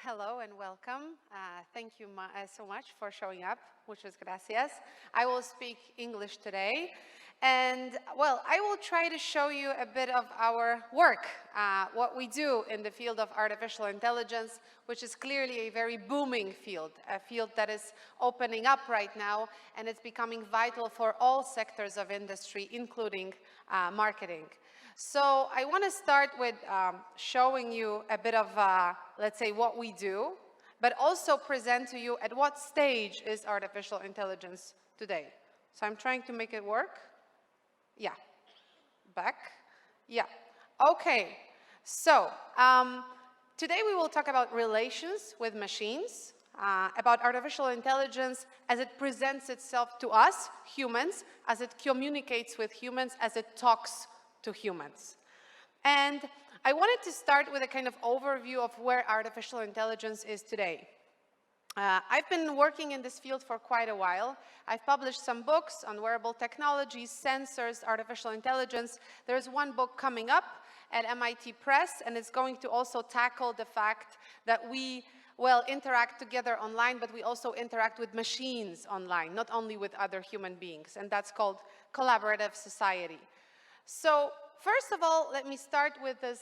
Hello and welcome. Thank you so much for showing up. Muchas gracias. I will speak English today. And, well, I will try to show you a bit of our work, what we do in the field of artificial intelligence, which is clearly a very booming field, a field that is opening up right now, and it's becoming vital for all sectors of industry, including marketing. So I want to start with showing you a bit of, let's say, what we do, but also present to you at what stage is artificial intelligence today. So I'm trying to make it work. Yeah. Back. Yeah. Okay. So today we will talk about relations with machines, about artificial intelligence as it presents itself to us, humans, as it communicates with humans, as it talks to humans. And I wanted to start with a kind of overview of where artificial intelligence is today. I've been working in this field for quite a while. I've published some books on wearable technologies, sensors, artificial intelligence. There's one book coming up at MIT Press, and it's going to also tackle the fact that we interact together online, but we also interact with machines online, not only with other human beings, and that's called collaborative society. So first of all, let me start with this,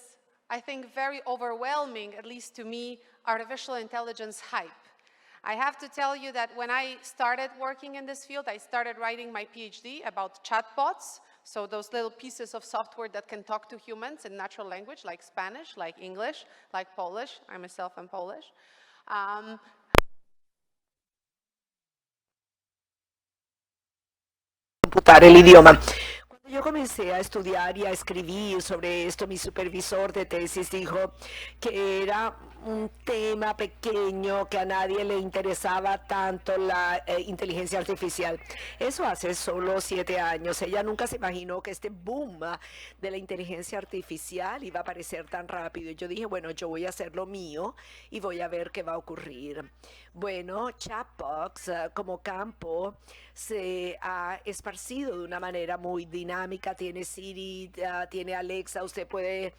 I think, very overwhelming, at least to me, artificial intelligence hype. I have to tell you that when I started working in this field, I started writing my PhD about chatbots, so those little pieces of software that can talk to humans in natural language, like Spanish, like English, like Polish. I myself am Polish. Computar el idioma. Cuando yo comencé a estudiar y a escribir sobre esto, mi supervisor de tesis dijo que era un tema pequeño, que a nadie le interesaba tanto la inteligencia artificial. Eso hace solo 7 años. Ella nunca se imaginó que este boom de la inteligencia artificial iba a aparecer tan rápido. Y yo dije, bueno, yo voy a hacer lo mío y voy a ver qué va a ocurrir. Bueno, chatbots como campo se ha esparcido de una manera muy dinámica. Tiene Siri, tiene Alexa, usted puede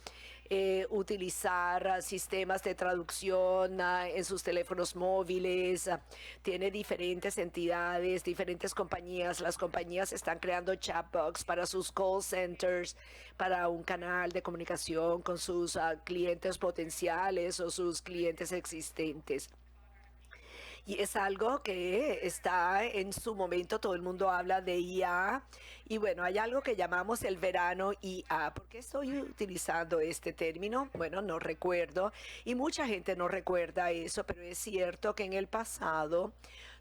utilizar sistemas de traducción en sus teléfonos móviles, tiene diferentes entidades, diferentes compañías. Las compañías están creando chatbots para sus call centers, para un canal de comunicación con sus clientes potenciales o sus clientes existentes. Y es algo que está en su momento, todo el mundo habla de IA. Y bueno, hay algo que llamamos el verano IA. ¿Por qué estoy utilizando este término? Bueno, no recuerdo. Y mucha gente no recuerda eso, pero es cierto que en el pasado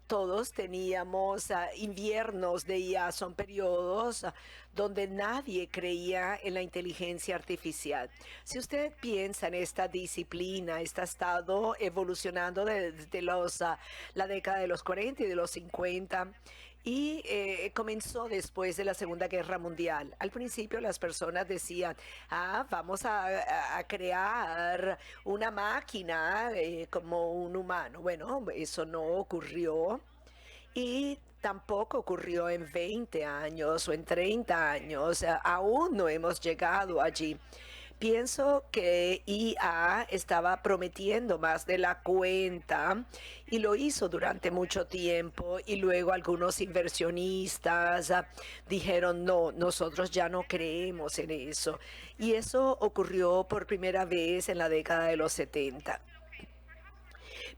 todos teníamos inviernos de IA, son periodos donde nadie creía en la inteligencia artificial. Si usted piensa en esta disciplina, esta ha estado evolucionando desde la década de los 40 y de los 50 y comenzó después de la Segunda Guerra Mundial. Al principio las personas decían, vamos a crear una máquina como un humano. Bueno, eso no ocurrió y tampoco ocurrió en 20 años o en 30 años. Aún no hemos llegado allí. Pienso que IA estaba prometiendo más de la cuenta y lo hizo durante mucho tiempo y luego algunos inversionistas dijeron no, nosotros ya no creemos en eso. Y eso ocurrió por primera vez en la década de los 70.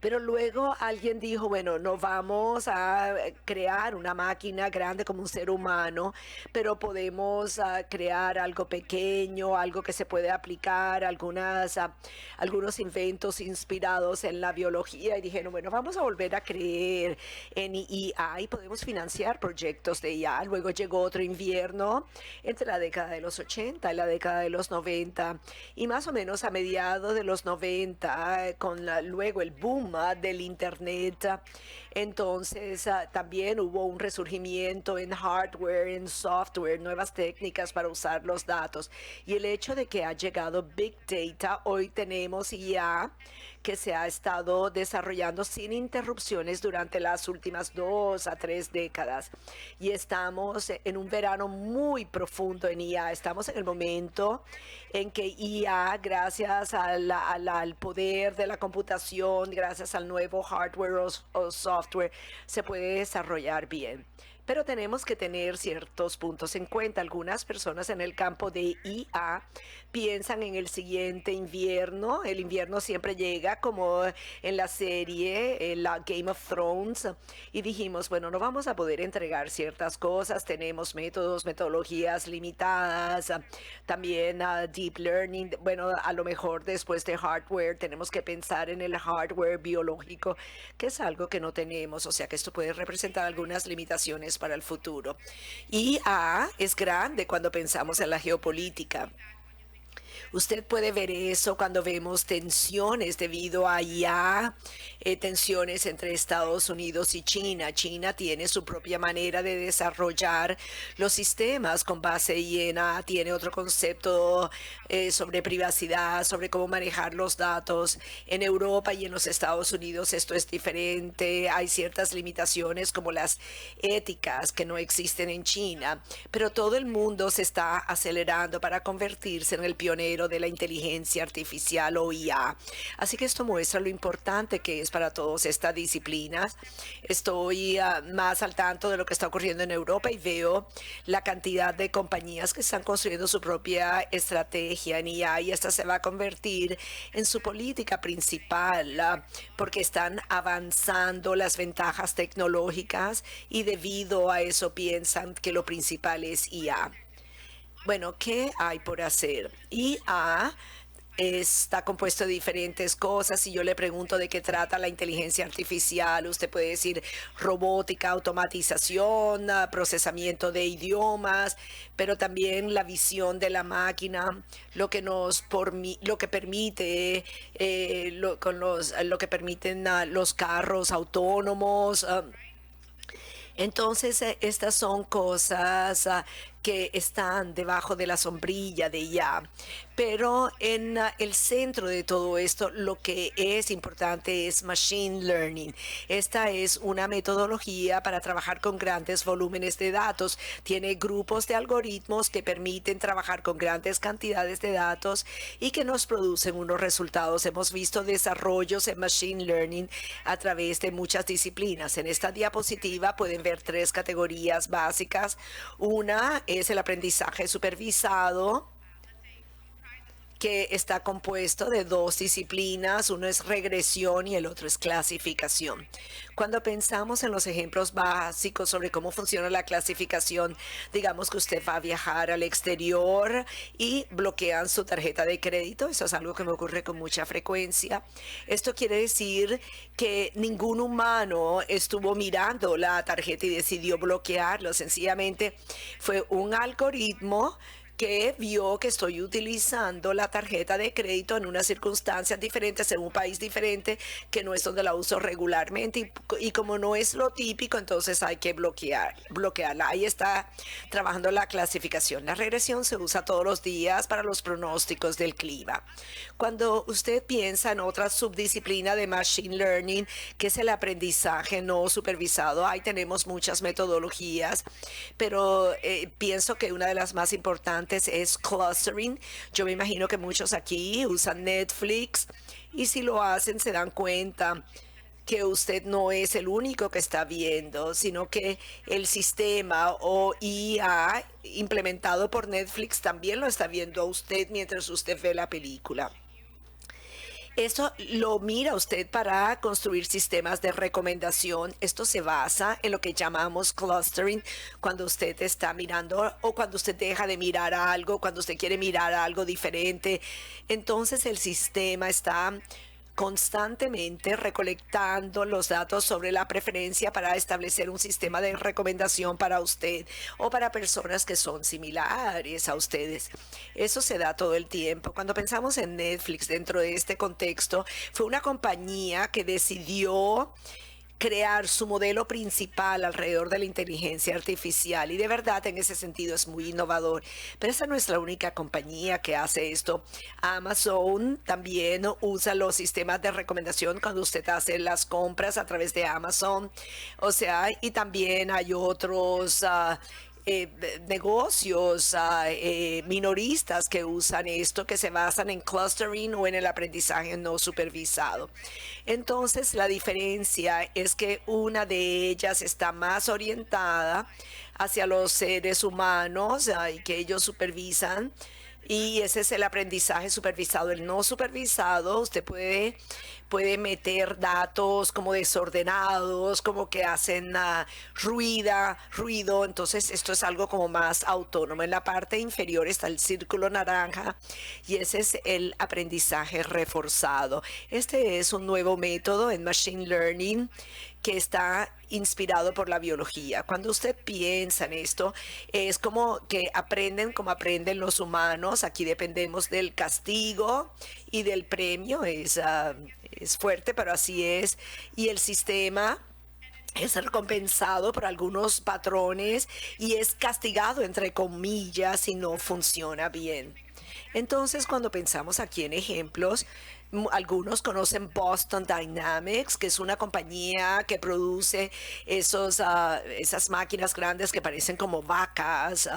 Pero luego alguien dijo, bueno, no vamos a crear una máquina grande como un ser humano, pero podemos crear algo pequeño, algo que se puede aplicar, algunos inventos inspirados en la biología. Y dijeron, bueno, vamos a volver a creer en IA y podemos financiar proyectos de IA. Luego llegó otro invierno entre la década de los 80 y la década de los 90. Y más o menos a mediados de los 90, luego el boom boom del Internet. Entonces, también hubo un resurgimiento en hardware, en software, nuevas técnicas para usar los datos. Y el hecho de que ha llegado Big Data, hoy tenemos IA que se ha estado desarrollando sin interrupciones durante las últimas 2 a 3 décadas. Y estamos en un verano muy profundo en IA. Estamos en el momento en que IA, gracias al poder de la computación, gracias al nuevo hardware o software, se puede desarrollar bien. Pero tenemos que tener ciertos puntos en cuenta. Algunas personas en el campo de IA piensan en el siguiente invierno. El invierno siempre llega como en la serie, en la Game of Thrones. Y dijimos, bueno, no vamos a poder entregar ciertas cosas. Tenemos metodologías limitadas. También deep learning. Bueno, a lo mejor después de hardware tenemos que pensar en el hardware biológico, que es algo que no tenemos. O sea que esto puede representar algunas limitaciones para el futuro. IA es grande cuando pensamos en la geopolítica. Usted puede ver eso cuando vemos tensiones debido a IA, tensiones entre Estados Unidos y China. China tiene su propia manera de desarrollar los sistemas con base en IA, tiene otro concepto sobre privacidad, sobre cómo manejar los datos. En Europa y en los Estados Unidos esto es diferente. Hay ciertas limitaciones como las éticas que no existen en China, pero todo el mundo se está acelerando para convertirse en el pionero de la inteligencia artificial o IA. Así que esto muestra lo importante que es para todas estas disciplinas. Estoy más al tanto de lo que está ocurriendo en Europa y veo la cantidad de compañías que están construyendo su propia estrategia en IA, y esta se va a convertir en su política principal porque están avanzando las ventajas tecnológicas y debido a eso piensan que lo principal es IA. Bueno, ¿qué hay por hacer? IA está compuesto de diferentes cosas. Si yo le pregunto de qué trata la inteligencia artificial, usted puede decir robótica, automatización, procesamiento de idiomas, pero también la visión de la máquina, lo que lo que permite, lo que permiten los carros autónomos. Entonces, estas son cosas que están debajo de la sombrilla de IA. Pero en el centro de todo esto, lo que es importante es Machine Learning. Esta es una metodología para trabajar con grandes volúmenes de datos. Tiene grupos de algoritmos que permiten trabajar con grandes cantidades de datos y que nos producen unos resultados. Hemos visto desarrollos en Machine Learning a través de muchas disciplinas. En esta diapositiva pueden ver 3 categorías básicas. Una es el aprendizaje supervisado, que está compuesto de 2 disciplinas, uno es regresión y el otro es clasificación. Cuando pensamos en los ejemplos básicos sobre cómo funciona la clasificación, digamos que usted va a viajar al exterior y bloquean su tarjeta de crédito. Eso es algo que me ocurre con mucha frecuencia. Esto quiere decir que ningún humano estuvo mirando la tarjeta y decidió bloquearlo. Sencillamente fue un algoritmo que vio que estoy utilizando la tarjeta de crédito en unas circunstancias diferentes, en un país diferente, que no es donde la uso regularmente, y como no es lo típico, entonces hay que bloquearla. Ahí está trabajando la clasificación. La regresión se usa todos los días para los pronósticos del clima. Cuando usted piensa en otra subdisciplina de Machine Learning, que es el aprendizaje no supervisado, ahí tenemos muchas metodologías, pero pienso que una de las más importantes es clustering. Yo me imagino que muchos aquí usan Netflix, y si lo hacen se dan cuenta que usted no es el único que está viendo, sino que el sistema o IA implementado por Netflix también lo está viendo a usted mientras usted ve la película. Eso lo mira usted para construir sistemas de recomendación. Esto se basa en lo que llamamos clustering, cuando usted está mirando o cuando usted deja de mirar algo, cuando usted quiere mirar algo diferente. Entonces el sistema está constantemente recolectando los datos sobre la preferencia para establecer un sistema de recomendación para usted o para personas que son similares a ustedes. Eso se da todo el tiempo. Cuando pensamos en Netflix dentro de este contexto, fue una compañía que decidió crear su modelo principal alrededor de la inteligencia artificial y de verdad en ese sentido es muy innovador. Pero esa no es la única compañía que hace esto. Amazon también usa los sistemas de recomendación cuando usted hace las compras a través de Amazon. O sea, y también hay otros negocios minoristas que usan esto, que se basan en clustering o en el aprendizaje no supervisado. Entonces, la diferencia es que una de ellas está más orientada hacia los seres humanos y que ellos supervisan. Y ese es el aprendizaje supervisado. El no supervisado, usted puede meter datos como desordenados, como que hacen ruido. Entonces, esto es algo como más autónomo. En la parte inferior está el círculo naranja y ese es el aprendizaje reforzado. Este es un nuevo método en Machine Learning que está inspirado por la biología. Cuando usted piensa en esto, es como que aprenden como aprenden los humanos. Aquí dependemos del castigo y del premio. Es fuerte, pero así es. Y el sistema es recompensado por algunos patrones y es castigado, entre comillas, si no funciona bien. Entonces, cuando pensamos aquí en ejemplos, algunos conocen Boston Dynamics, que es una compañía que produce esas máquinas grandes que parecen como vacas.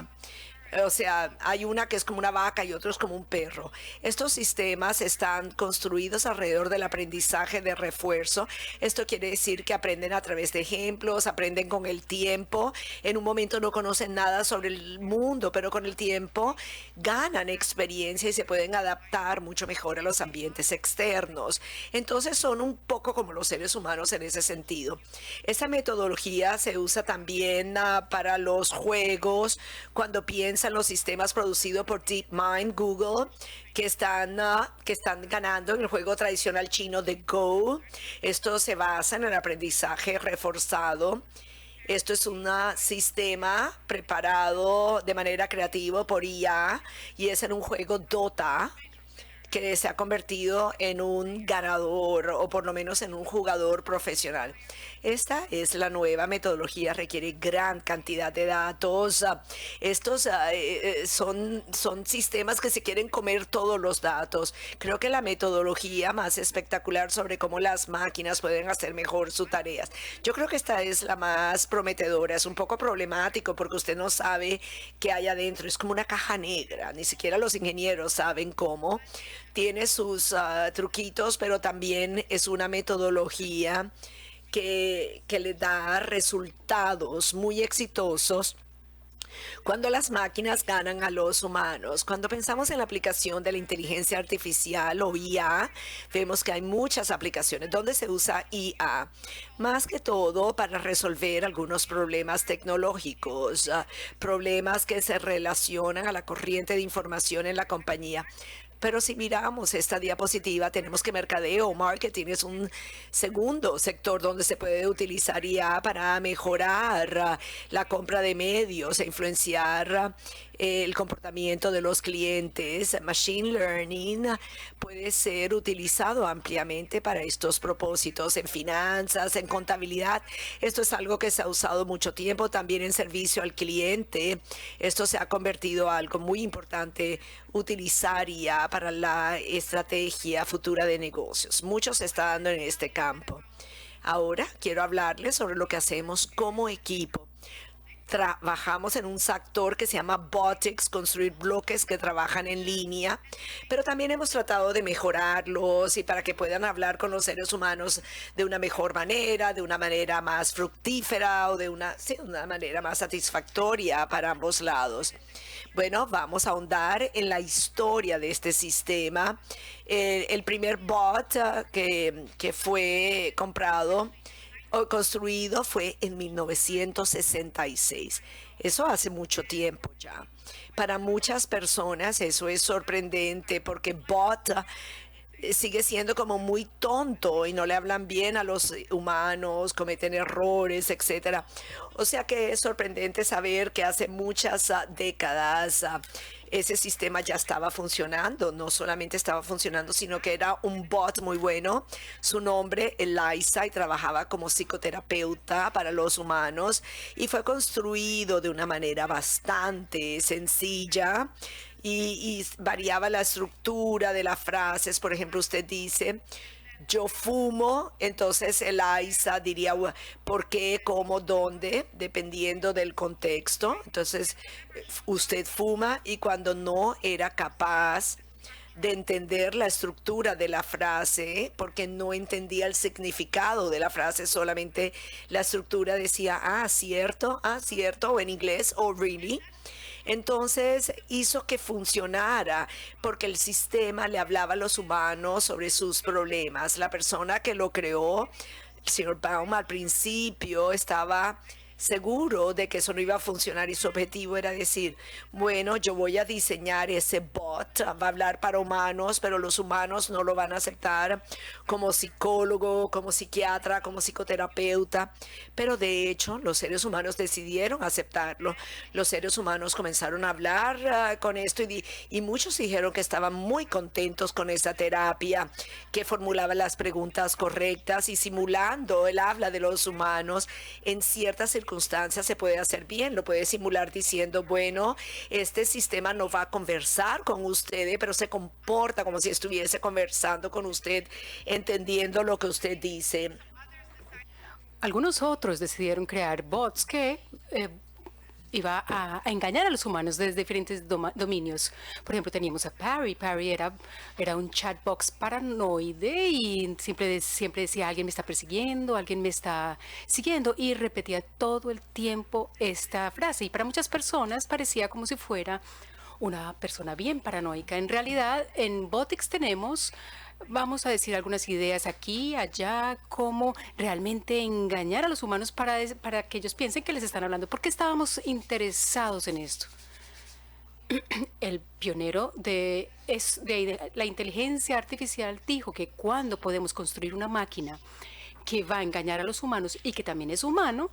O sea, hay una que es como una vaca y otro es como un perro. Estos sistemas están construidos alrededor del aprendizaje de refuerzo. Esto quiere decir que aprenden a través de ejemplos, aprenden con el tiempo. En un momento no conocen nada sobre el mundo, pero con el tiempo ganan experiencia y se pueden adaptar mucho mejor a los ambientes externos. Entonces son un poco como los seres humanos en ese sentido. Esta metodología se usa también para los juegos, cuando piensan los sistemas producidos por DeepMind, Google, que están ganando en el juego tradicional chino de Go. Esto se basa en el aprendizaje reforzado. Esto es un sistema preparado de manera creativa por IA y es en un juego Dota que se ha convertido en un ganador o por lo menos en un jugador profesional. Esta es la nueva metodología, requiere gran cantidad de datos. Estos son sistemas que se quieren comer todos los datos. Creo que la metodología más espectacular sobre cómo las máquinas pueden hacer mejor sus tareas. Yo creo que esta es la más prometedora. Es un poco problemático porque usted no sabe qué hay adentro. Es como una caja negra. Ni siquiera los ingenieros saben cómo. Tiene sus truquitos, pero también es una metodología que le da resultados muy exitosos cuando las máquinas ganan a los humanos. Cuando pensamos en la aplicación de la inteligencia artificial o IA, vemos que hay muchas aplicaciones donde se usa IA, más que todo para resolver algunos problemas tecnológicos, problemas que se relacionan a la corriente de información en la compañía. Pero si miramos esta diapositiva, tenemos que mercadeo o marketing es un segundo sector donde se puede utilizar IA para mejorar la compra de medios e influenciar el comportamiento de los clientes. Machine Learning puede ser utilizado ampliamente para estos propósitos en finanzas, en contabilidad. Esto es algo que se ha usado mucho tiempo, también en servicio al cliente. Esto se ha convertido en algo muy importante utilizar IA para la estrategia futura de negocios. Mucho se está dando en este campo. Ahora quiero hablarles sobre lo que hacemos como equipo. Trabajamos en un sector que se llama Botics, construir bloques que trabajan en línea, pero también hemos tratado de mejorarlos y para que puedan hablar con los seres humanos de una mejor manera, de una manera más fructífera o de una manera más satisfactoria para ambos lados. Bueno, vamos a ahondar en la historia de este sistema. El primer bot que fue comprado o construido fue en 1966. Eso hace mucho tiempo ya. Para muchas personas eso es sorprendente porque bot sigue siendo como muy tonto y no le hablan bien a los humanos, cometen errores, etcétera. O sea que es sorprendente saber que hace muchas décadas ese sistema ya estaba funcionando. No solamente estaba funcionando, sino que era un bot muy bueno. Su nombre, Eliza, y trabajaba como psicoterapeuta para los humanos y fue construido de una manera bastante sencilla y variaba la estructura de las frases. Por ejemplo, usted dice, yo fumo, entonces Eliza diría por qué, cómo, dónde, dependiendo del contexto. Entonces, usted fuma y cuando no era capaz de entender la estructura de la frase, porque no entendía el significado de la frase, solamente la estructura decía, ah, cierto, o en inglés, oh, really. Entonces hizo que funcionara porque el sistema le hablaba a los humanos sobre sus problemas. La persona que lo creó, el señor Baum, al principio estaba seguro de que eso no iba a funcionar y su objetivo era decir, bueno, yo voy a diseñar ese bot, va a hablar para humanos, pero los humanos no lo van a aceptar como psicólogo, como psiquiatra, como psicoterapeuta. Pero de hecho, los seres humanos decidieron aceptarlo. Los seres humanos comenzaron a hablar con esto y muchos dijeron que estaban muy contentos con esa terapia, que formulaba las preguntas correctas y simulando el habla de los humanos en ciertas circunstancias se puede hacer bien. Lo puede simular diciendo, bueno, este sistema no va a conversar con usted, pero se comporta como si estuviese conversando con usted, entendiendo lo que usted dice. Algunos otros decidieron crear bots que iba a engañar a los humanos desde diferentes dominios. Por ejemplo, teníamos a Parry. Parry era un chatbox paranoide y siempre decía, alguien me está persiguiendo, alguien me está siguiendo, y repetía todo el tiempo esta frase. Y para muchas personas parecía como si fuera una persona bien paranoica. En realidad, en Botix tenemos, vamos a decir, algunas ideas aquí, allá, cómo realmente engañar a los humanos para que ellos piensen que les están hablando. ¿Por qué estábamos interesados en esto? El pionero de la inteligencia artificial dijo que cuando podemos construir una máquina que va a engañar a los humanos y que también es humano,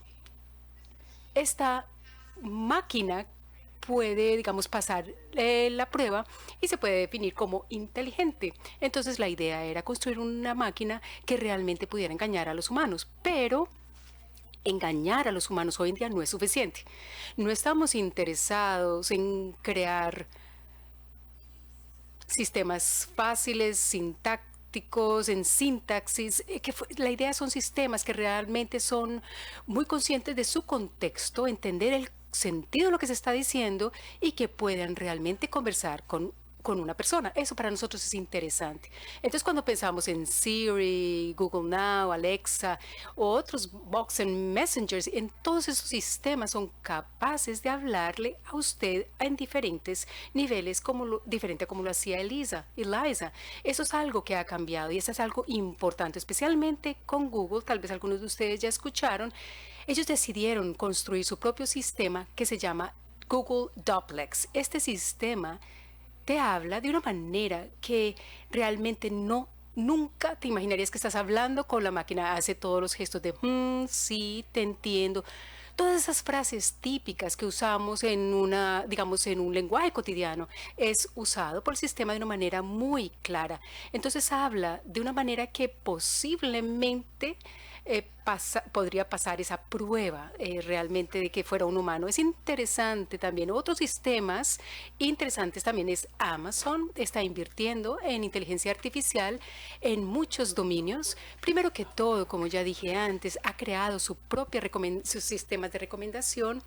esta máquina puede, digamos, pasar la prueba y se puede definir como inteligente. Entonces la idea era construir una máquina que realmente pudiera engañar a los humanos, pero engañar a los humanos hoy en día no es suficiente. No estamos interesados en crear sistemas fáciles, sintácticos, en sintaxis. La idea son sistemas que realmente son muy conscientes de su contexto, entender el sentido de lo que se está diciendo y que puedan realmente conversar con una persona. Eso para nosotros es interesante. Entonces, cuando pensamos en Siri, Google Now, Alexa o otros bots en Messengers, en todos esos sistemas son capaces de hablarle a usted en diferentes niveles, diferente a como lo hacía Eliza. Eso es algo que ha cambiado y eso es algo importante, especialmente con Google. Tal vez algunos de ustedes ya escucharon. Ellos decidieron construir su propio sistema que se llama Google Duplex. Este sistema te habla de una manera que realmente nunca te imaginarías que estás hablando con la máquina. Hace todos los gestos de, sí, te entiendo. Todas esas frases típicas que usamos digamos, en un lenguaje cotidiano, es usado por el sistema de una manera muy clara. Entonces habla de una manera que posiblemente podría pasar esa prueba realmente de que fuera un humano. Es interesante también. Otros sistemas interesantes también es Amazon. Está invirtiendo en inteligencia artificial en muchos dominios. Primero que todo, como ya dije antes, ha creado sus sistemas de recomendación,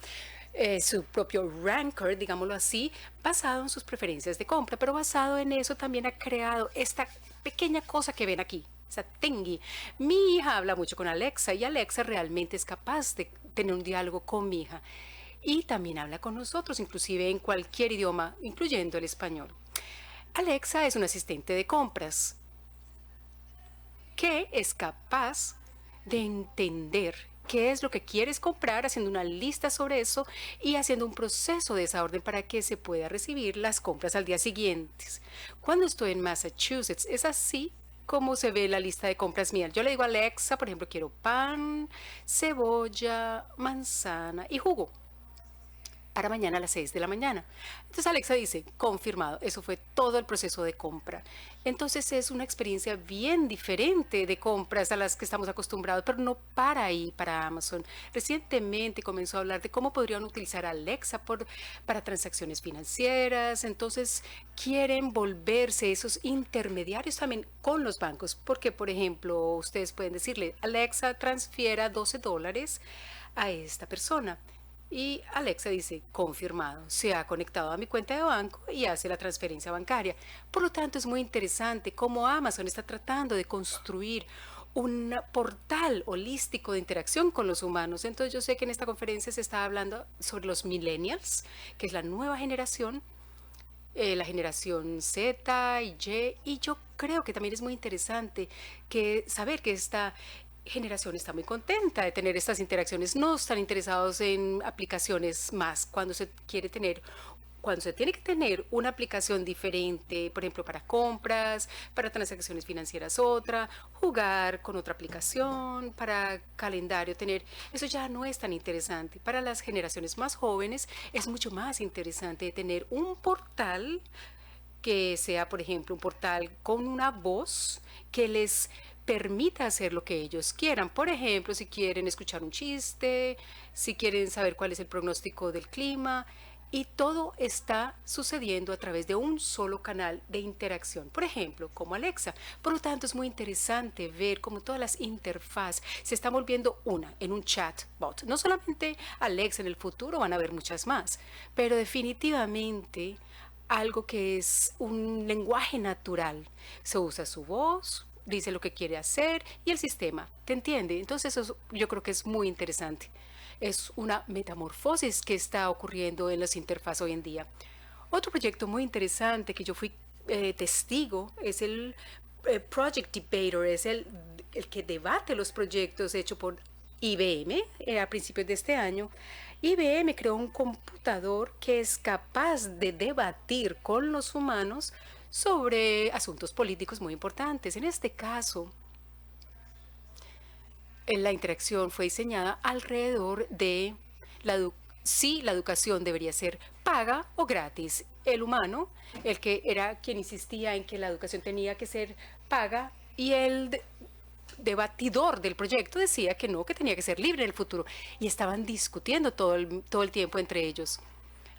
su propio ranker, digámoslo así, basado en sus preferencias de compra, pero basado en eso también ha creado esta pequeña cosa que ven aquí. Tengi. Mi hija habla mucho con Alexa y Alexa realmente es capaz de tener un diálogo con mi hija. Y también habla con nosotros, inclusive en cualquier idioma, incluyendo el español. Alexa es un asistente de compras que es capaz de entender qué es lo que quieres comprar, haciendo una lista sobre eso y haciendo un proceso de esa orden para que se pueda recibir las compras al día siguiente. Cuando estoy en Massachusetts, es así como se ve la lista de compras mía. Yo le digo a Alexa, por ejemplo, quiero pan, cebolla, manzana y jugo para mañana a las 6 de la mañana. Entonces Alexa dice, confirmado. Eso fue todo el proceso de compra. Entonces es una experiencia bien diferente de compras a las que estamos acostumbrados, pero no para ahí, para Amazon. Recientemente comenzó a hablar de cómo podrían utilizar Alexa para transacciones financieras. Entonces quieren volverse esos intermediarios también con los bancos, porque por ejemplo ustedes pueden decirle, Alexa, transfiera $12 a esta persona. Y Alexa dice, confirmado, se ha conectado a mi cuenta de banco y hace la transferencia bancaria. Por lo tanto, es muy interesante cómo Amazon está tratando de construir un portal holístico de interacción con los humanos. Entonces, yo sé que en esta conferencia se está hablando sobre los millennials, que es la nueva generación, la generación Z y yo creo que también es muy interesante saber que esta generación está muy contenta de tener estas interacciones. No están interesados en aplicaciones más. Cuando se tiene que tener una aplicación diferente, por ejemplo, para compras, para transacciones financieras otra, jugar con otra aplicación, para calendario eso ya no es tan interesante. Para las generaciones más jóvenes es mucho más interesante tener un portal que sea, por ejemplo, un portal con una voz que les permita hacer lo que ellos quieran. Por ejemplo, si quieren escuchar un chiste, si quieren saber cuál es el pronóstico del clima, y todo está sucediendo a través de un solo canal de interacción, por ejemplo, como Alexa. Por lo tanto, es muy interesante ver cómo todas las interfaces se están volviendo una en un chatbot. No solamente Alexa, en el futuro van a haber muchas más, pero definitivamente algo que es un lenguaje natural. Se usa su voz, dice lo que quiere hacer y el sistema te entiende. Entonces eso yo creo que es muy interesante. Es una metamorfosis que está ocurriendo en las interfaces hoy en día. Otro proyecto muy interesante que yo fui testigo es el Project Debater, es el que debate los proyectos hecho por IBM a principios de este año. IBM creó un computador que es capaz de debatir con los humanos sobre asuntos políticos muy importantes. En este caso, la interacción fue diseñada alrededor de si la educación debería ser paga o gratis. El humano, el que era quien insistía en que la educación tenía que ser paga, y el debatidor del proyecto decía que no, que tenía que ser libre en el futuro. Y estaban discutiendo todo el tiempo entre ellos.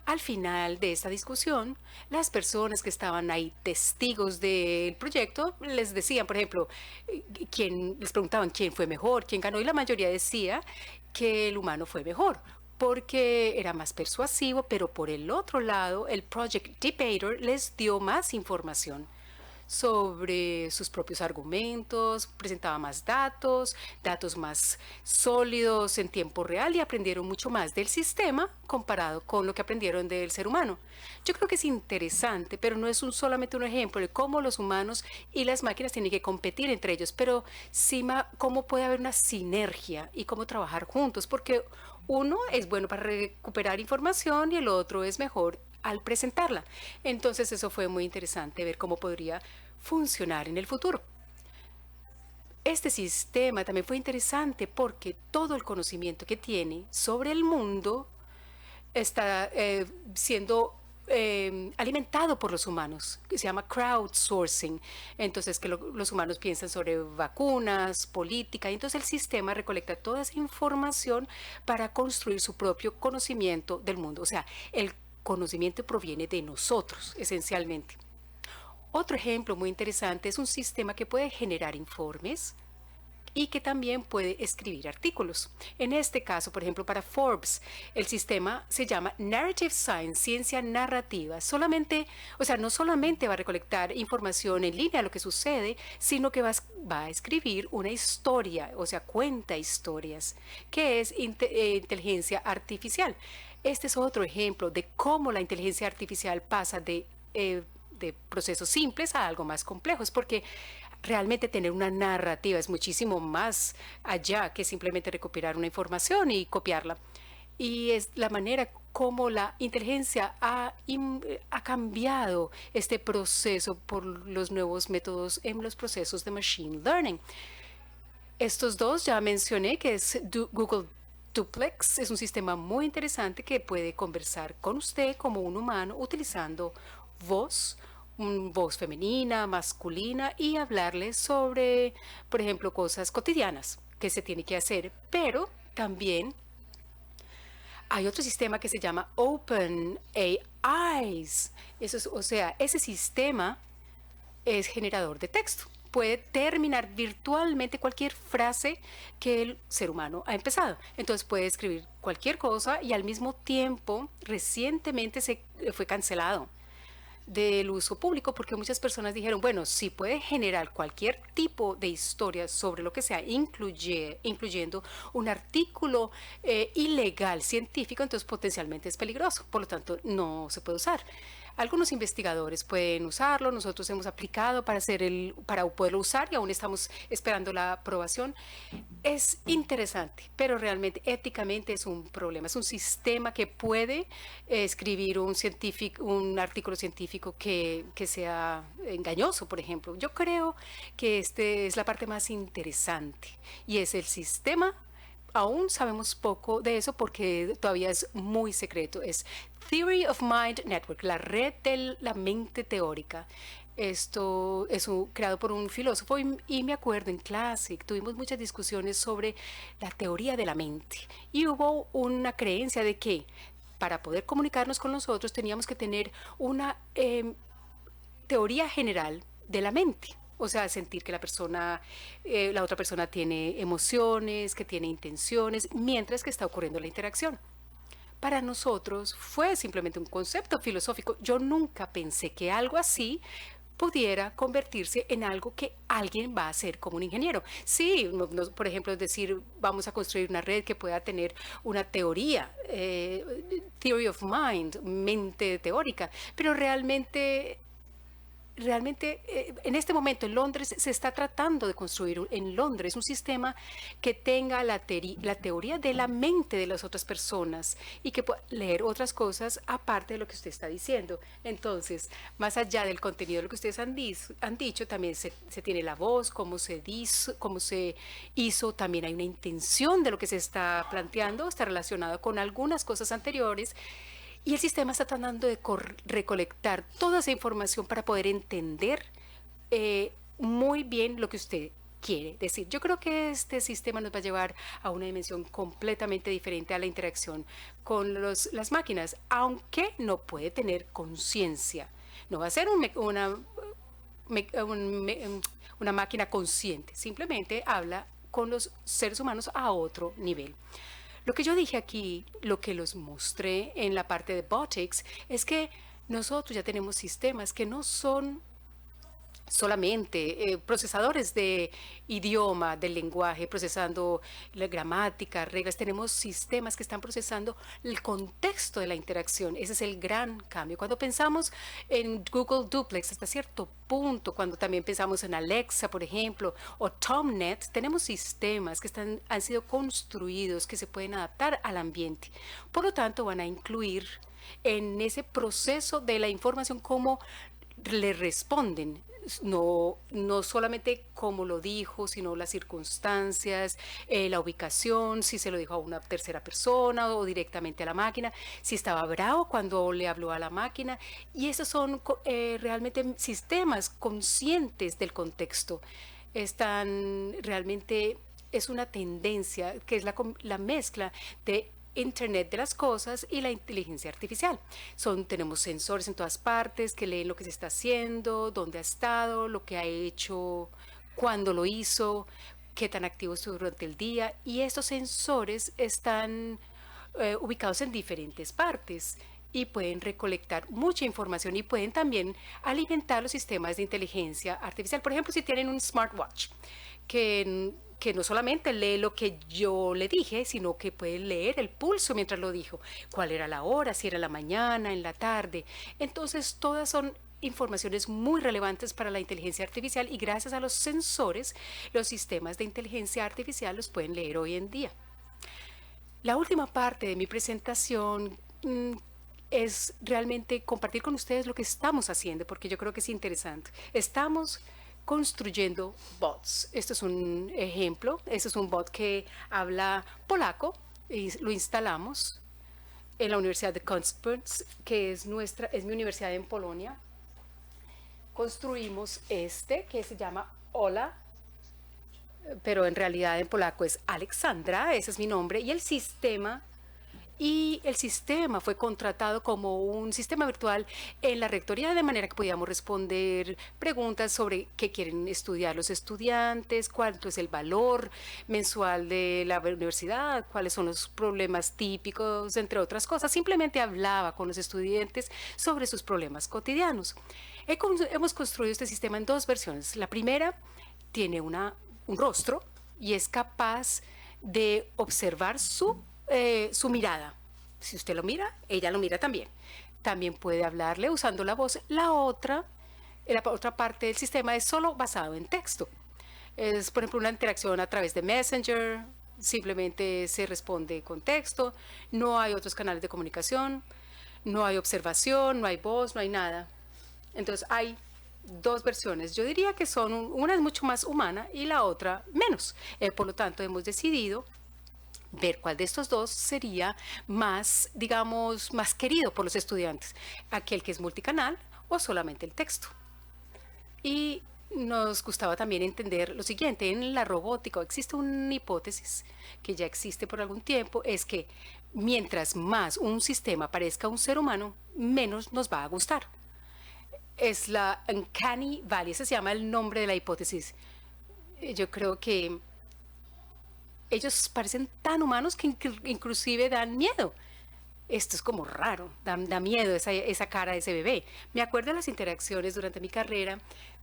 Al final de esta discusión, las personas que estaban ahí, testigos del proyecto, les decían, por ejemplo, les preguntaban quién fue mejor, quién ganó, y la mayoría decía que el humano fue mejor, porque era más persuasivo, pero por el otro lado, el Project Debater les dio más información sobre sus propios argumentos, presentaba más datos más sólidos en tiempo real, y aprendieron mucho más del sistema comparado con lo que aprendieron del ser humano. Yo creo que es interesante, pero no es solamente un ejemplo de cómo los humanos y las máquinas tienen que competir entre ellos, pero sí cómo puede haber una sinergia y cómo trabajar juntos, porque uno es bueno para recuperar información y el otro es mejor al presentarla. Entonces eso fue muy interesante ver cómo podría funcionar en el futuro. Este sistema también fue interesante porque todo el conocimiento que tiene sobre el mundo está siendo alimentado por los humanos, que se llama crowdsourcing. Entonces, que los humanos piensan sobre vacunas, política, y entonces el sistema recolecta toda esa información para construir su propio conocimiento del mundo. O sea, el conocimiento proviene de nosotros, esencialmente. Otro ejemplo muy interesante es un sistema que puede generar informes y que también puede escribir artículos. En este caso, por ejemplo, para Forbes, el sistema se llama Narrative Science, ciencia narrativa. No solamente va a recolectar información en línea de lo que sucede, sino que va a escribir una historia, o sea, cuenta historias, que es inteligencia artificial. Este es otro ejemplo de cómo la inteligencia artificial pasa de procesos simples a algo más complejos, porque realmente tener una narrativa, es muchísimo más allá que simplemente recopilar una información y copiarla. Y es la manera como la inteligencia ha cambiado este proceso por los nuevos métodos en los procesos de machine learning. Estos dos ya mencioné que es Google Duplex, es un sistema muy interesante que puede conversar con usted como un humano utilizando voz, voz femenina, masculina y hablarle sobre, por ejemplo, cosas cotidianas que se tiene que hacer, pero también hay otro sistema que se llama OpenAI. Eso es, o sea, ese sistema es generador de texto. Puede terminar virtualmente cualquier frase que el ser humano ha empezado. Entonces puede escribir cualquier cosa y al mismo tiempo recientemente se fue cancelado del uso público porque muchas personas dijeron, bueno, si puede generar cualquier tipo de historia sobre lo que sea, incluyendo un artículo ilegal científico, entonces potencialmente es peligroso, por lo tanto no se puede usar. Algunos investigadores pueden usarlo, nosotros hemos aplicado para poderlo usar y aún estamos esperando la aprobación. Es interesante, pero realmente éticamente es un problema. Es un sistema que puede escribir un artículo científico que sea engañoso, por ejemplo. Yo creo que este es la parte más interesante y es el sistema. Aún sabemos poco de eso porque todavía es muy secreto. Es Theory of Mind Network, la red de la mente teórica. Esto es creado por un filósofo y me acuerdo en clase tuvimos muchas discusiones sobre la teoría de la mente y hubo una creencia de que para poder comunicarnos con nosotros teníamos que tener una teoría general de la mente. O sea, sentir que la otra persona tiene emociones, que tiene intenciones, mientras que está ocurriendo la interacción. Para nosotros fue simplemente un concepto filosófico. Yo nunca pensé que algo así pudiera convertirse en algo que alguien va a hacer como un ingeniero. Sí, por ejemplo, es decir, vamos a construir una red que pueda tener una teoría, theory of mind, mente teórica, pero realmente en este momento en Londres se está tratando de construir en Londres un sistema que tenga la teoría de la mente de las otras personas y que pueda leer otras cosas aparte de lo que usted está diciendo. Entonces, más allá del contenido de lo que ustedes han dicho, también se tiene la voz, cómo se hizo, también hay una intención de lo que se está planteando, está relacionado con algunas cosas anteriores. Y el sistema está tratando de recolectar toda esa información para poder entender muy bien lo que usted quiere decir. Yo creo que este sistema nos va a llevar a una dimensión completamente diferente a la interacción con las máquinas, aunque no puede tener conciencia. No va a ser una máquina consciente, simplemente habla con los seres humanos a otro nivel. Lo que yo dije aquí, lo que los mostré en la parte de Botics, es que nosotros ya tenemos sistemas que no son solamente procesadores de idioma, del lenguaje, procesando la gramática, reglas. Tenemos sistemas que están procesando el contexto de la interacción. Ese es el gran cambio. Cuando pensamos en Google Duplex, hasta cierto punto, cuando también pensamos en Alexa, por ejemplo, o TomNet, tenemos sistemas que han sido construidos, que se pueden adaptar al ambiente. Por lo tanto, van a incluir en ese proceso de la información cómo le responden. No solamente como lo dijo, sino las circunstancias, la ubicación, si se lo dijo a una tercera persona o directamente a la máquina, si estaba bravo cuando le habló a la máquina. Y esos son realmente sistemas conscientes del contexto. Es una tendencia que es la mezcla de Internet de las cosas y la inteligencia artificial. Tenemos sensores en todas partes que leen lo que se está haciendo, dónde ha estado, lo que ha hecho, cuándo lo hizo, qué tan activo estuvo durante el día. Y estos sensores están ubicados en diferentes partes y pueden recolectar mucha información y pueden también alimentar los sistemas de inteligencia artificial. Por ejemplo, si tienen un smartwatch que no solamente lee lo que yo le dije, sino que puede leer el pulso mientras lo dijo, cuál era la hora, si era la mañana, en la tarde. Entonces, todas son informaciones muy relevantes para la inteligencia artificial y gracias a los sensores, los sistemas de inteligencia artificial los pueden leer hoy en día. La última parte de mi presentación es realmente compartir con ustedes lo que estamos haciendo, porque yo creo que es interesante. Estamos construyendo bots. Esto es un ejemplo. Este es un bot que habla polaco y lo instalamos en la Universidad de Konstanz, que es mi universidad en Polonia. Construimos este que se llama Ola, pero en realidad en polaco es Alexandra, ese es mi nombre, y el sistema fue contratado como un sistema virtual en la rectoría, de manera que podíamos responder preguntas sobre qué quieren estudiar los estudiantes, cuánto es el valor mensual de la universidad, cuáles son los problemas típicos, entre otras cosas. Simplemente hablaba con los estudiantes sobre sus problemas cotidianos. Hemos construido este sistema en 2 versiones. La primera tiene un rostro y es capaz de observar su mirada. Si usted lo mira, ella lo mira también. También puede hablarle usando la voz. La otra parte del sistema es solo basado en texto. Es, por ejemplo, una interacción a través de Messenger. Simplemente se responde con texto. No hay otros canales de comunicación. No hay observación, no hay voz, no hay nada. Entonces hay 2 versiones. Yo diría que una es mucho más humana y la otra menos. Por lo tanto, hemos decidido ver cuál de estos 2 sería más, digamos, más querido por los estudiantes. Aquel que es multicanal o solamente el texto. Y nos gustaba también entender lo siguiente. En la robótica existe una hipótesis que ya existe por algún tiempo, es que mientras más un sistema parezca un ser humano, menos nos va a gustar. Es la Uncanny Valley, ese se llama el nombre de la hipótesis. Yo creo que ellos parecen tan humanos que inclusive dan miedo. Esto es como raro, da miedo esa cara de ese bebé. Me acuerdo de las interacciones durante mi carrera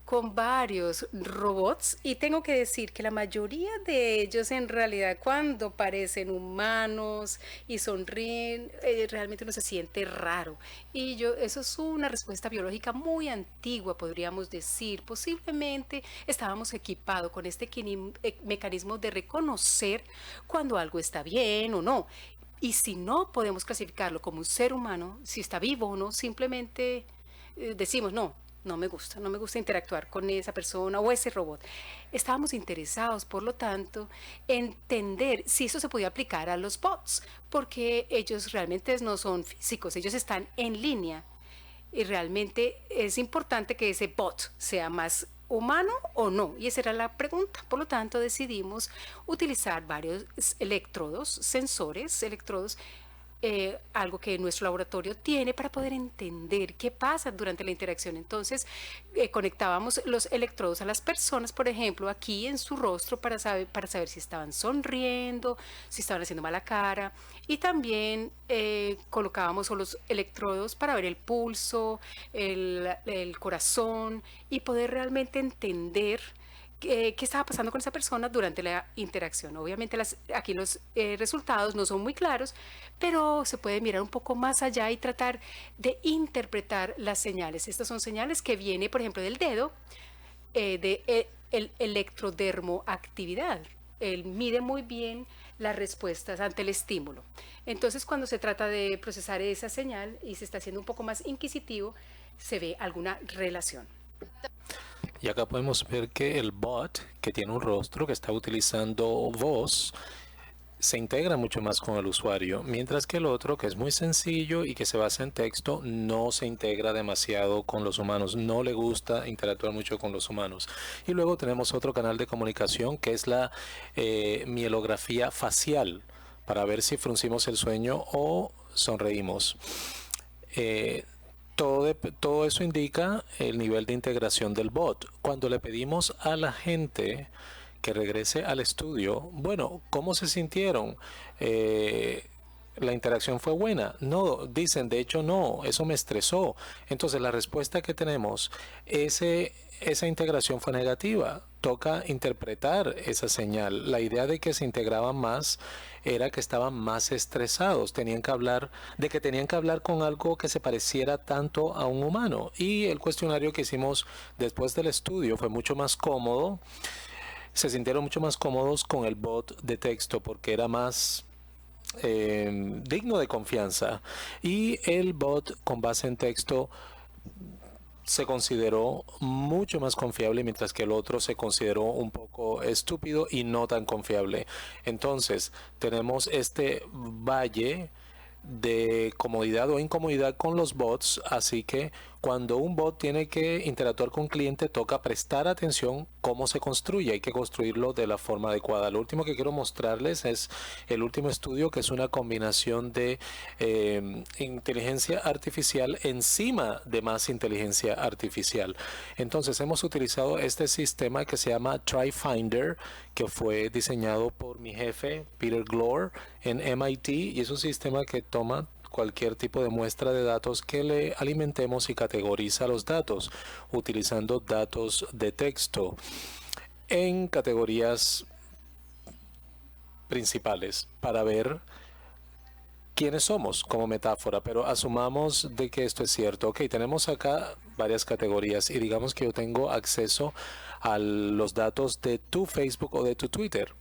con varios robots y tengo que decir que la mayoría de ellos en realidad cuando parecen humanos y sonríen, realmente uno se siente raro. Y eso es una respuesta biológica muy antigua, podríamos decir. Posiblemente estábamos equipados con este mecanismo de reconocer cuando algo está bien o no. Y si no podemos clasificarlo como un ser humano, si está vivo o no, simplemente decimos, no me gusta interactuar con esa persona o ese robot. Estábamos interesados, por lo tanto, en entender si eso se podía aplicar a los bots, porque ellos realmente no son físicos, ellos están en línea. Y realmente es importante que ese bot sea más humano o no, y esa era la pregunta. Por lo tanto, decidimos utilizar varios sensores, algo que nuestro laboratorio tiene para poder entender qué pasa durante la interacción. Entonces, conectábamos los electrodos a las personas, por ejemplo, aquí en su rostro para saber si estaban sonriendo, si estaban haciendo mala cara, y también colocábamos los electrodos para ver el pulso, el corazón y poder realmente entender qué estaba pasando con esa persona durante la interacción. Obviamente aquí los resultados no son muy claros, pero se puede mirar un poco más allá y tratar de interpretar las señales. Estas son señales que vienen, por ejemplo, del dedo, el electrodermoactividad. Él mide muy bien las respuestas ante el estímulo. Entonces, cuando se trata de procesar esa señal y se está haciendo un poco más inquisitivo, se ve alguna relación. Y acá podemos ver que el bot, que tiene un rostro, que está utilizando voz, se integra mucho más con el usuario, mientras que el otro, que es muy sencillo y que se basa en texto, no se integra demasiado con los humanos, no le gusta interactuar mucho con los humanos. Y luego tenemos otro canal de comunicación que es la mielografía facial, para ver si fruncimos el ceño o sonreímos. Todo eso indica el nivel de integración del bot. Cuando le pedimos a la gente que regrese al estudio, bueno, ¿cómo se sintieron? la interacción fue buena. No, dicen, de hecho no, eso me estresó. Entonces la respuesta que tenemos, esa integración fue negativa. Toca interpretar esa señal. La idea de que se integraban más era que estaban más estresados, tenían que hablar con algo que se pareciera tanto a un humano. Y el cuestionario que hicimos después del estudio fue mucho más cómodo. Se sintieron mucho más cómodos con el bot de texto porque era más digno de confianza. Y el bot con base en texto se consideró mucho más confiable, mientras que el otro se consideró un poco estúpido y no tan confiable. Entonces, tenemos este valle de comodidad o incomodidad con los bots, así que cuando un bot tiene que interactuar con un cliente, toca prestar atención cómo se construye, hay que construirlo de la forma adecuada. Lo último que quiero mostrarles es el último estudio, que es una combinación de inteligencia artificial encima de más inteligencia artificial. Entonces hemos utilizado este sistema que se llama TryFinder, que fue diseñado por mi jefe Peter Glore en MIT, y es un sistema que toma cualquier tipo de muestra de datos que le alimentemos y categoriza los datos utilizando datos de texto en categorías principales para ver quiénes somos como metáfora, pero asumamos de que esto es cierto. Ok, tenemos acá varias categorías y digamos que yo tengo acceso a los datos de tu Facebook o de tu Twitter.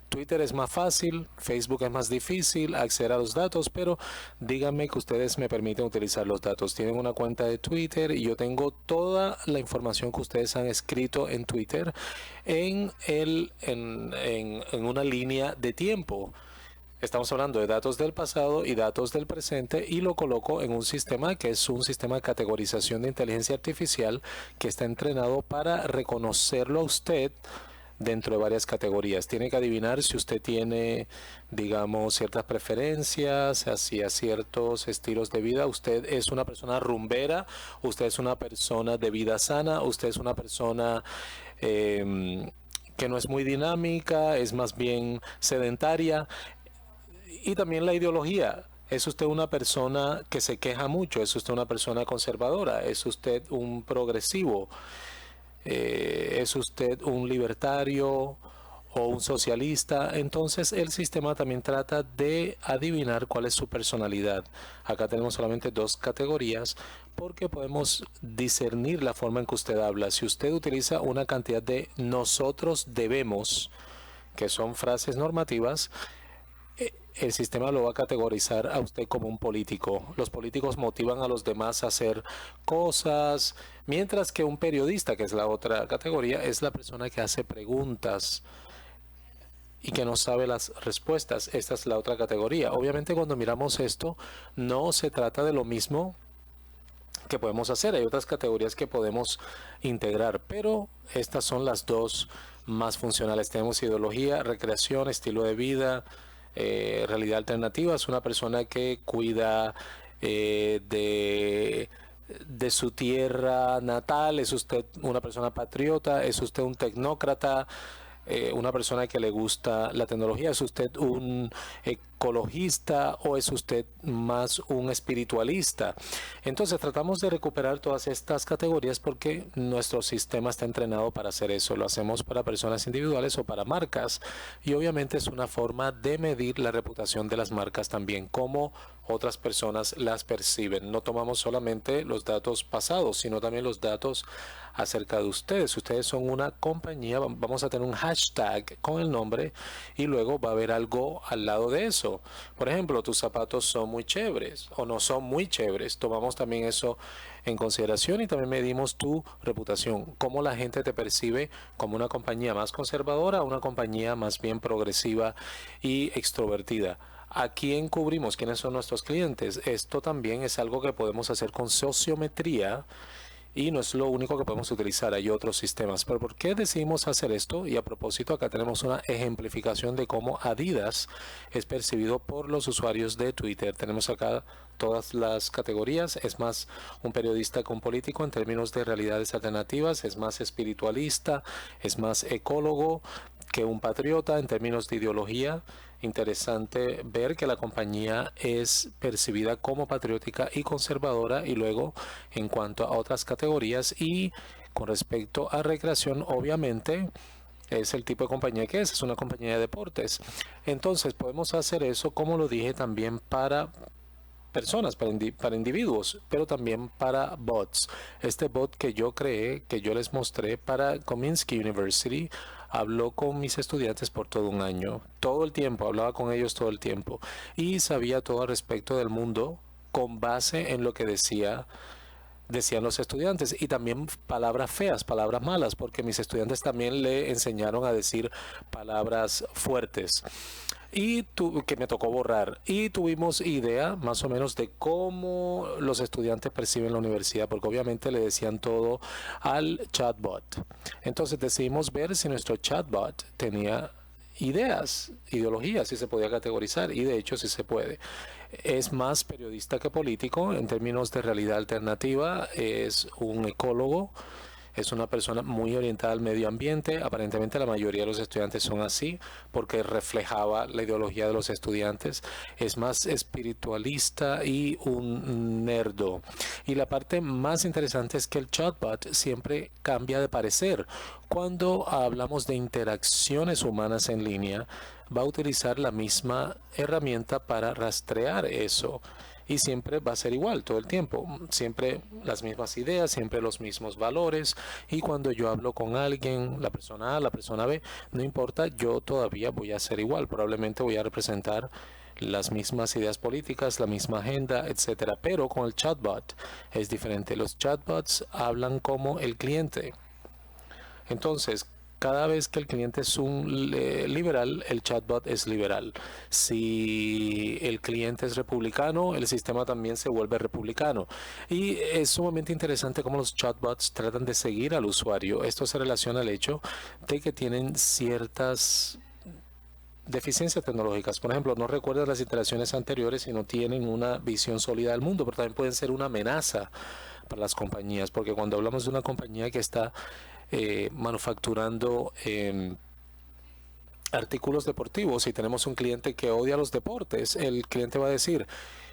Twitter es más fácil, Facebook es más difícil acceder a los datos, pero díganme que ustedes me permiten utilizar los datos. Tienen una cuenta de Twitter y yo tengo toda la información que ustedes han escrito en Twitter en una línea de tiempo. Estamos hablando de datos del pasado y datos del presente, y lo coloco en un sistema que es un sistema de categorización de inteligencia artificial que está entrenado para reconocerlo a usted dentro de varias categorías. Tiene que adivinar si usted tiene, digamos, ciertas preferencias hacia ciertos estilos de vida. Usted es una persona rumbera, usted es una persona de vida sana, usted es una persona que no es muy dinámica, es más bien sedentaria. Y también la ideología. ¿Es usted una persona que se queja mucho? ¿Es usted una persona conservadora? ¿Es usted un progresivo? ¿Es usted un libertario o un socialista? Entonces el sistema también trata de adivinar cuál es su personalidad. Acá tenemos solamente dos categorías porque podemos discernir la forma en que usted habla. Si usted utiliza una cantidad de nosotros debemos, que son frases normativas, el sistema lo va a categorizar a usted como un político. Los políticos motivan a los demás a hacer cosas, mientras que un periodista, que es la otra categoría, es la persona que hace preguntas y que no sabe las respuestas. Esta es la otra categoría. Obviamente cuando miramos esto, no se trata de lo mismo que podemos hacer. Hay otras categorías que podemos integrar, pero estas son las dos más funcionales. Tenemos ideología, recreación, estilo de vida, realidad alternativa. Es una persona que cuida de su tierra natal. ¿Es usted una persona patriota? ¿Es usted un tecnócrata? Una persona que le gusta la tecnología. ¿Es usted un ecologista o es usted más un espiritualista? Entonces tratamos de recuperar todas estas categorías porque nuestro sistema está entrenado para hacer eso. Lo hacemos para personas individuales o para marcas, y obviamente es una forma de medir la reputación de las marcas también, cómo otras personas las perciben. No tomamos solamente los datos pasados, sino también los datos acerca de ustedes. Ustedes son una compañía, vamos a tener un hashtag con el nombre y luego va a haber algo al lado de eso. Por ejemplo, tus zapatos son muy chéveres o no son muy chéveres. Tomamos también eso en consideración y también medimos tu reputación, cómo la gente te percibe como una compañía más conservadora o una compañía más bien progresiva y extrovertida. ¿A quién cubrimos? ¿Quiénes son nuestros clientes? Esto también es algo que podemos hacer con sociometría. Y no es lo único que podemos utilizar, hay otros sistemas. Pero ¿por qué decidimos hacer esto? Y a propósito, acá tenemos una ejemplificación de cómo Adidas es percibido por los usuarios de Twitter. Tenemos acá todas las categorías. Es más un periodista que un político en términos de realidades alternativas. Es más espiritualista, es más ecólogo que un patriota en términos de ideología. Interesante ver que la compañía es percibida como patriótica y conservadora, y luego en cuanto a otras categorías y con respecto a recreación, obviamente es el tipo de compañía que es una compañía de deportes. Entonces podemos hacer eso, como lo dije, también para personas, para individuos, pero también para bots. Este bot que yo creé, que yo les mostré para Kominsky University, habló con mis estudiantes por todo un año. Todo el tiempo, hablaba con ellos todo el tiempo. Y sabía todo al respecto del mundo con base en lo que decían los estudiantes, y también palabras feas, palabras malas, porque mis estudiantes también le enseñaron a decir palabras fuertes y que me tocó borrar, y tuvimos idea más o menos de cómo los estudiantes perciben la universidad, porque obviamente le decían todo al chatbot. Entonces decidimos ver si nuestro chatbot tenía ideas, ideologías, si se podía categorizar, y de hecho sí se puede. Es más periodista que político en términos de realidad alternativa, es un ecólogo, es una persona muy orientada al medio ambiente. Aparentemente la mayoría de los estudiantes son así porque reflejaba la ideología de los estudiantes. Es más espiritualista y un nerdo. Y la parte más interesante es que el chatbot siempre cambia de parecer. Cuando hablamos de interacciones humanas en línea, va a utilizar la misma herramienta para rastrear eso. Y siempre va a ser igual todo el tiempo, siempre las mismas ideas, siempre los mismos valores. Y cuando yo hablo con alguien, la persona A, la persona B, no importa, yo todavía voy a ser igual, probablemente voy a representar las mismas ideas políticas, la misma agenda, etcétera. Pero con el chatbot es diferente. Los chatbots hablan como el cliente. Entonces, cada vez que el cliente es un liberal, el chatbot es liberal. Si el cliente es republicano, el sistema también se vuelve republicano. Y es sumamente interesante cómo los chatbots tratan de seguir al usuario. Esto se relaciona al hecho de que tienen ciertas deficiencias tecnológicas. Por ejemplo, no recuerdan las interacciones anteriores y no tienen una visión sólida del mundo, pero también pueden ser una amenaza para las compañías, porque cuando hablamos de una compañía que está manufacturando artículos deportivos y tenemos un cliente que odia los deportes, el cliente va a decir: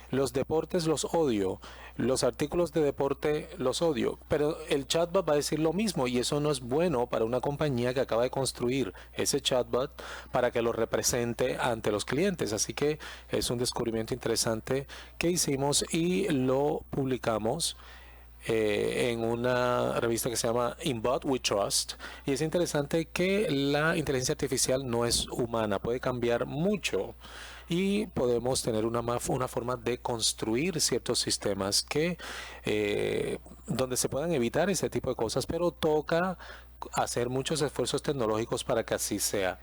los deportes los odio, los artículos de deporte los odio, pero el chatbot va a decir lo mismo, y eso no es bueno para una compañía que acaba de construir ese chatbot para que lo represente ante los clientes. Así que es un descubrimiento interesante que hicimos y lo publicamos en una revista que se llama In Bot We Trust. Y es interesante que la inteligencia artificial no es humana, puede cambiar mucho, y podemos tener una forma de construir ciertos sistemas que donde se puedan evitar ese tipo de cosas, pero toca hacer muchos esfuerzos tecnológicos para que así sea.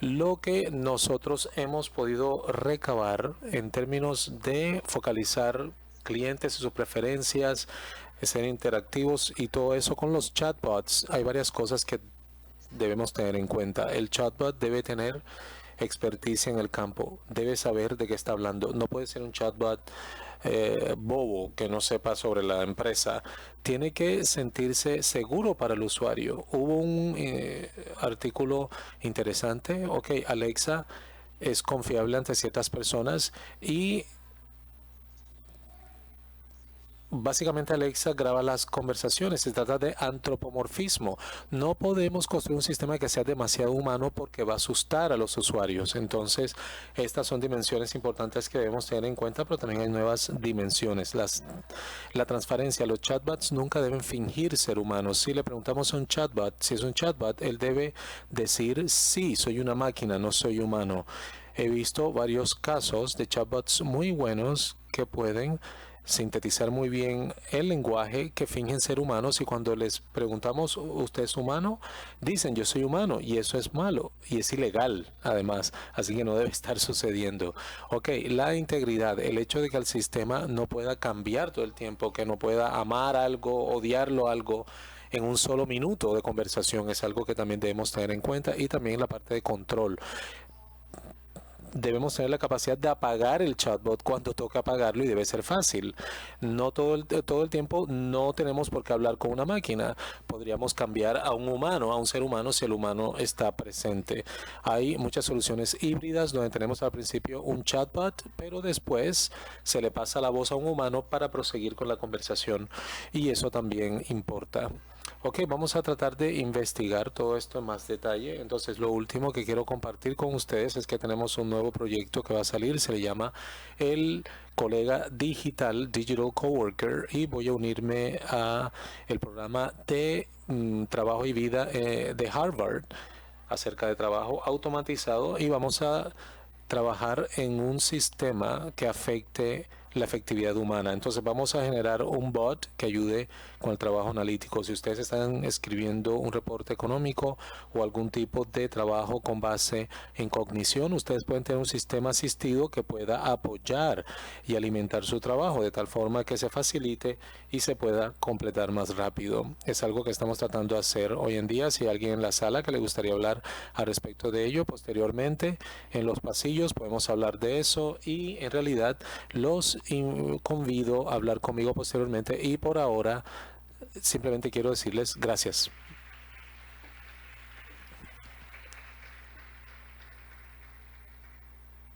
Lo que nosotros hemos podido recabar en términos de focalizar clientes y sus preferencias, ser interactivos y todo eso con los chatbots, hay varias cosas que debemos tener en cuenta. El chatbot debe tener experticia en el campo, debe saber de qué está hablando. No puede ser un chatbot bobo que no sepa sobre la empresa. Tiene que sentirse seguro para el usuario. Hubo un artículo interesante. Ok, Alexa es confiable ante ciertas personas, y básicamente Alexa graba las conversaciones. Se trata de antropomorfismo. No podemos construir un sistema que sea demasiado humano porque va a asustar a los usuarios. Entonces, estas son dimensiones importantes que debemos tener en cuenta, pero también hay nuevas dimensiones. La transparencia. Los chatbots nunca deben fingir ser humanos. Si le preguntamos a un chatbot si es un chatbot, él debe decir: sí, soy una máquina, no soy humano. He visto varios casos de chatbots muy buenos que pueden sintetizar muy bien el lenguaje, que fingen ser humanos, y cuando les preguntamos: ¿usted es humano?, dicen: yo soy humano, y eso es malo y es ilegal además, así que no debe estar sucediendo. Ok, la integridad, el hecho de que el sistema no pueda cambiar todo el tiempo, que no pueda amar algo, odiarlo algo en un solo minuto de conversación, es algo que también debemos tener en cuenta. Y también la parte de control. debemos tener la capacidad de apagar el chatbot cuando toca apagarlo y debe ser fácil. No todo el tiempo no tenemos por qué hablar con una máquina. Podríamos cambiar a un humano, a un ser humano si el humano está presente. Hay muchas soluciones híbridas donde tenemos al principio un chatbot, pero después se le pasa la voz a un humano para proseguir con la conversación y eso también importa. Ok, vamos a tratar de investigar todo esto en más detalle. Entonces, lo último que quiero compartir con ustedes es que tenemos un nuevo proyecto que va a salir. Se le llama el Colega Digital, Digital Coworker, y voy a unirme a el programa de trabajo y vida de Harvard acerca de trabajo automatizado y vamos a trabajar en un sistema que afecte la efectividad humana. Entonces vamos a generar un bot que ayude con el trabajo analítico. Si ustedes están escribiendo un reporte económico o algún tipo de trabajo con base en cognición, ustedes pueden tener un sistema asistido que pueda apoyar y alimentar su trabajo de tal forma que se facilite y se pueda completar más rápido. Es algo que estamos tratando de hacer hoy en día. Si hay alguien en la sala que le gustaría hablar al respecto de ello, posteriormente en los pasillos podemos hablar de eso y en realidad los convido a hablar conmigo posteriormente y por ahora simplemente quiero decirles gracias.